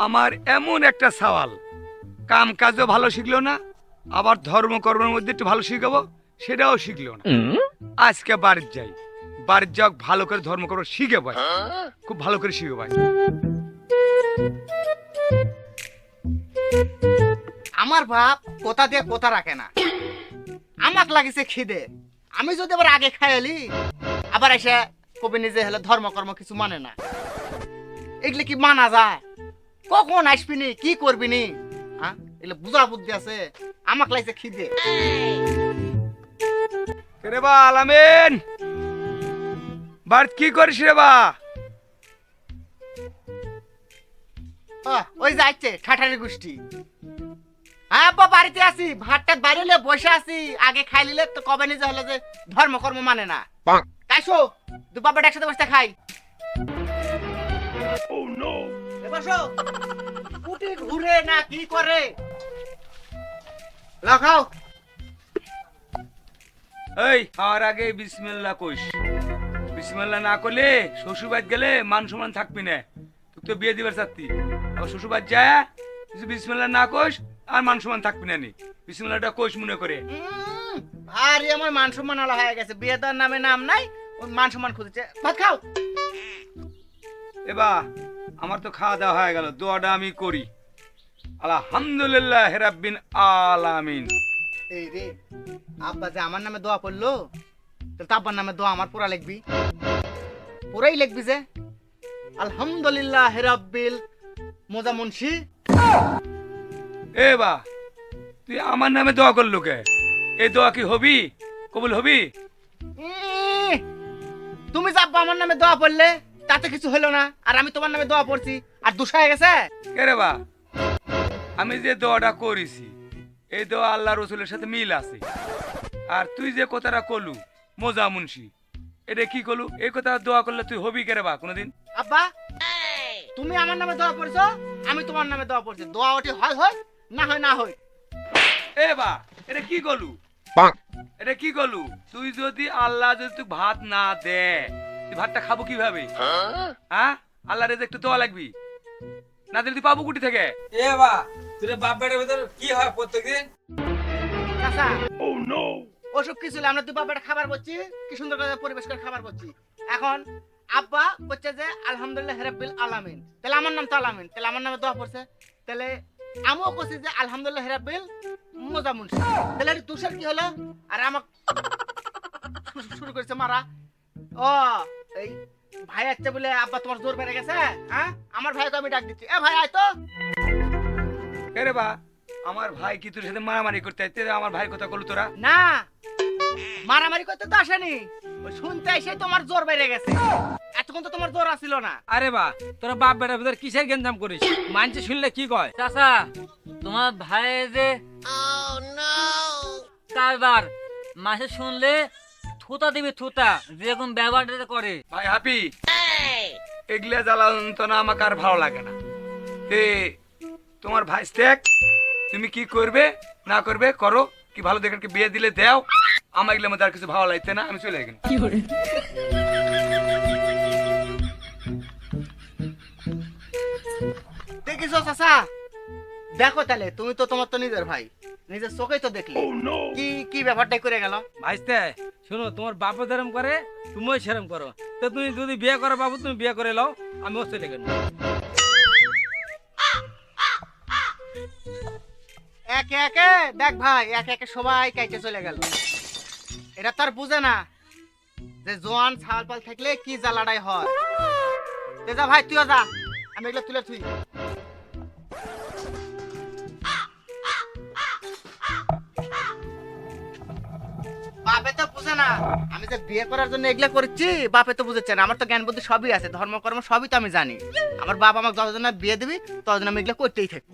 আমার এমন একটা সওয়াল, কাম কাজও ভালো শিখলো না, আবার ধর্ম কর্মের মধ্যে একটু ভালো শিখাবো সেটাও শিখলো না। আজকে বাড়ির যাই, বাড়ির যাক ভালো করে ধর্ম কর্ম শিখে ভাই, খুব ভালো করে শিখে ভাই। আমার বাপ কোথা দিয়ে কোথা রাখে না, আমাক লাগিছে খিদে, আমি যদি আবার আগে খাইলি আবার এসে কবি নিজে হলে ধর্মকর্ম কিছু মানে না, এগুলো কি মানা যায়? কখন আসবিনি কি করবিনি, হ্যাঁ এগুলো বুঝা বুদ্ধি আছে, আমাক লাগছে খিদে। রে বা আলামিন, বাড়িত কি করিস রে বা? ওই যাচ্ছে ঠাঠারি গোষ্ঠী। হ্যাঁ আব্বা বাড়িতে আছি, ভাতটা বাড়িলে বসে আছি, আগে খাই নিলে তো কবে নিজে হলে যে ধর্মকর্ম মানে না। কাইসো দু বাবা একসাথে বসে খাই। বসো, কুটি ঘুরে না কি করে লাগাও। এই খাওয়ার আগে বিসমিল্লাহ কইস, বিসমিল্লাহ না করলে শ্বশুরবাড়ি গেলে মান সম্মান থাকবি না। তুই তো বিয়ে দিবার চাচ্ছি, আবার শ্বশুরবাড়ি যায় তুই বিসমিল্লাহ না কইস আর মান সম্মান থাকবি না। নি বিসমিল্লাহটা কইস মনে করে। ভারী আমার মান সম্মান আলা হয়ে গেছে, বিয়ে দেওয়ার নামে নাম নাই, ওই মান সম্মান খুঁজেছে। ভাত খাও। এবা আমার তো খাওয়া দাওয়া হয়ে গেল, দোয়াটা আমি করি। আলহামদুলিল্লাহ রাব্বিল আলামিন। এই রে আব্বা যে আমার নামে দোয়া পড়লো, তাহলে তো আব্বার নামে দোয়া আমার পুরা লিখবি, পুরাই লিখবি যে আলহামদুলিল্লাহ রাব্বিল মোজা মুন্সি। এবা তুই আমার নামে দোয়া করলো কে? এই দোয়া কি হবি, কবুল হবি? তুমি যে আব্বা আমার নামে দোয়া পড়লে তাতে কিছু হলো না, আর আমি তোমার নামে দোয়া পড়ছি আর দোষ হয়ে গেছে। কে রে বা, আমি যে দোয়াটা করেছি এই দোয়া আল্লাহ রসুলের সাথে মিল আছে। আর তুই যে কথাটা কলু মোজা মুন্সি, এটা কি কলু? এই কথা দোয়া করলে তুই হবি কে রে বা কোনোদিন? আব্বা তুমি আমার নামে দোয়া পড়ছো, আমি তোমার নামে দোয়া পড়ছি, দোয়া ওটি হয় হয় না হয় না হয়। এ বা এটা কি কলু, এটা কি কলু? তুই যদি আল্লাহ যদি তুই ভাত না দে তুই ভাতটা খাবো কিভাবে? হ্যাঁ আল্লাহ রেজে একটু দোয়া লাগবি, না দিলে তুই পাবো কুটি থেকে? এ বা তোর বাপ বেটার ভিতর কি হয় প্রত্যেকদিন? চাচা ওসব কিছু না, আমরা দুই বাবা খাবার করছি, কি সুন্দর করে পরিবেশ করে খাবার করছি। এখন আব্বা বলছে যে আলহামদুলিল্লাহ রাব্বিল আলামিন, তাহলে আমার নাম তো আলামিন, তাহলে আমার নামে দোয়া পড়ছে, তাহলে আমিও করছি যে আলহামদুলিল্লাহ রাব্বিল মোজা মুন্সি, তাহলে এটা তুষার কি হলো? আর আমাকে শুরু করেছে মারা। ও এই ভাই আছে বলে আব্বা তোমার জোর বেড়ে গেছে? হ্যাঁ আমার ভাইকে আমি ডাক দিচ্ছি, এ ভাই আয় তো। কে রে বা, আমার ভাই কি তোর সাথে মারামারি করতে আইতে? আমার ভাইয়ের কথা কলু তোরা? না মারামারি করতে তো আসেনি, ওই শুনতে এসে তোমার জোর বেড়ে গেছে, এতক্ষণ তো তোমার জোর আসিল না। আরে বা তোরা বাপ বেটার ভিতর কিসের গেঞ্জাম করিস? মানছে শুনলে কি কয়? চাচা তোমার ভাই যে কারবার মাসে শুনলে থুতা দিবে, থুতা যেরকম ব্যবহারটা করে। ভাই হাপি, এগুলা জ্বালান্তনা আমাকে আর ভালো লাগে না। এ তোমার ভাই স্টেক, তুমি কি করবে না করবে করো, কি ভালো দেখে কি বিয়ে দিলে দেও, আমার এগুলোর মধ্যে আর কিছু ভালো লাগছে না, আমি চলে গেলাম। দেখিস চাচা, দেখো তাহলে তুমি তো তোমার তো নিজের ভাই, নিজের চোখেই তো দেখলি কি কি ব্যাপারটাই করে গেল। ভাইস্তে শোনো, তোমার বাপও যেরম করে তুমিও সেরম করো। তো তুমি যদি বিয়ে করো বাবু, তুমি বিয়ে করে নাও, আমি ও চলে গেলাম। একে একে দেখ ভাই, একে একে সবাই কাইতে চলে গেল, এটা তার বুঝে না যে জোয়ান ছাল পাল থাকলে কি জ্বালাটাই হয়। যা ভাই তুইও যা, আমি এগুলো তুলে থুই। বাপে তো বুঝে না আমি যে বিয়ে করার জন্য এগুলা করছি, বাপে তো বুঝেছে না, আমার তো জ্ঞান বুদ্ধি সবই আছে, ধর্মকর্ম সবই তো আমি জানি। আমার বাপ আমাকে যতদিন না বিয়ে দিবি ততদিন আমি এগুলো করতেই থাকি।